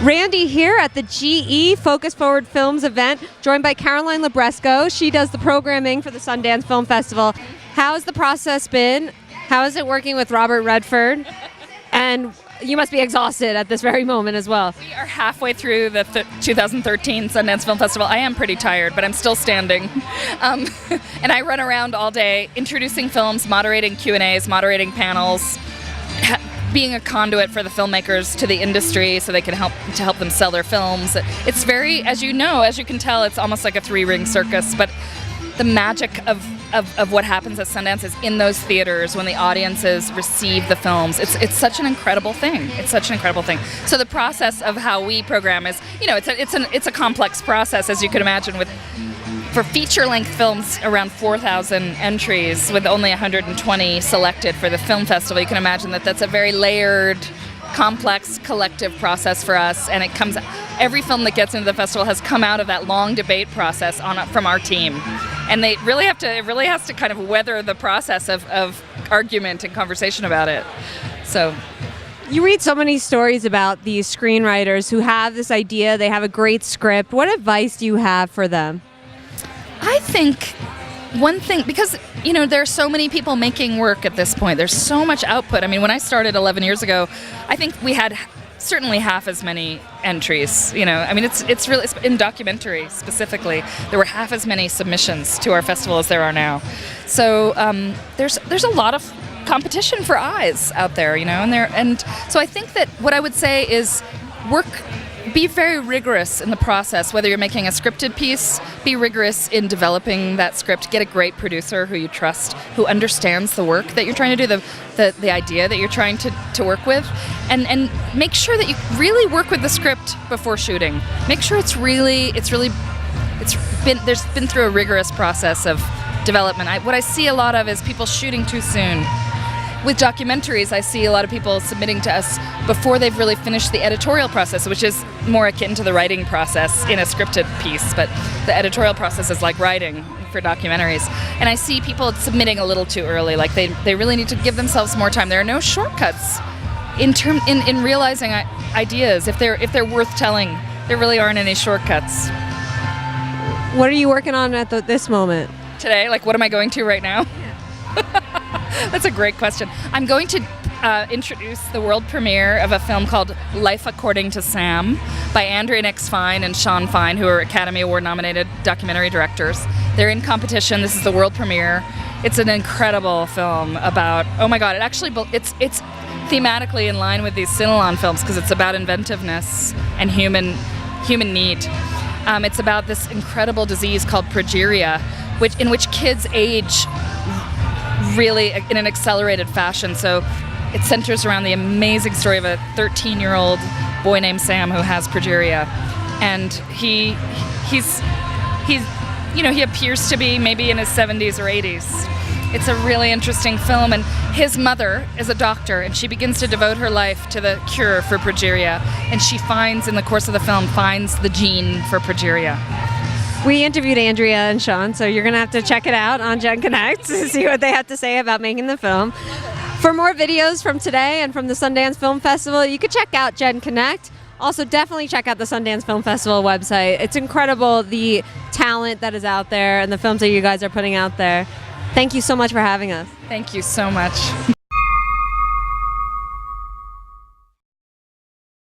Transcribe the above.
Randy here at the GE Focus Forward Films event, joined by Caroline Libresco. She does the programming for the Sundance Film Festival. How has the process been? How is it working with Robert Redford? And you must be exhausted at this very moment as well. We are halfway through the 2013 Sundance Film Festival. I am pretty tired, but I'm still standing. And I run around all day introducing films, moderating Q&As, moderating panels, being a conduit for the filmmakers to the industry so they can help them sell their films. It's very, as you can tell, it's almost like a three-ring circus, but the magic of what happens at Sundance is in those theaters when the audiences receive the films. It's such an incredible thing. It's such an incredible thing. So the process of how we program is, it's a complex process, as you can imagine, for feature-length films, around 4,000 entries with only 120 selected for the film festival. You can imagine that that's a very layered, complex, collective process for us, and every film that gets into the festival has come out of that long debate process from our team, and it really has to kind of weather the process of argument and conversation about it. So. You read so many stories about these screenwriters who have this idea, they have a great script. What advice do you have for them? I think one thing, because there are so many people making work at this point. There's so much output. I mean, when I started 11 years ago, I think we had certainly half as many entries. I mean, it's really in documentary specifically. There were half as many submissions to our festival as there are now. So there's a lot of competition for eyes out there, and so I think that what I would say is be very rigorous in the process. Whether you're making a scripted piece, be rigorous in developing that script. Get a great producer who you trust, who understands the work that you're trying to do, the idea that you're trying to work with, and make sure that you really work with the script before shooting. Make sure there's been through a rigorous process of development. What I see a lot of is people shooting too soon. With documentaries, I see a lot of people submitting to us before they've really finished the editorial process, which is more akin to the writing process in a scripted piece, but the editorial process is like writing for documentaries. And I see people submitting a little too early, like they really need to give themselves more time. There are no shortcuts in realizing ideas. If they're worth telling, there really aren't any shortcuts. What are you working on at this moment? Today, what am I going to right now? That's a great question. I'm going to introduce the world premiere of a film called Life According to Sam by Andrea Nix Fine and Sean Fine, who are Academy Award nominated documentary directors. They're in competition. This is the world premiere. It's an incredible film about, oh my God, it's thematically in line with these Sinalon films because it's about inventiveness and human need. It's about this incredible disease called progeria, in which kids age really in an accelerated fashion. So it centers around the amazing story of a 13-year-old boy named Sam who has progeria, and he appears to be maybe in his 70s or 80s. It's a really interesting film, and his mother is a doctor, and she begins to devote her life to the cure for progeria, and she in the course of the film, finds the gene for progeria. We interviewed Andrea and Sean, so you're going to have to check it out on genConnect to see what they have to say about making the film. For more videos from today and from the Sundance Film Festival, you could check out genConnect. Also, definitely check out the Sundance Film Festival website. It's incredible, the talent that is out there and the films that you guys are putting out there. Thank you so much for having us. Thank you so much.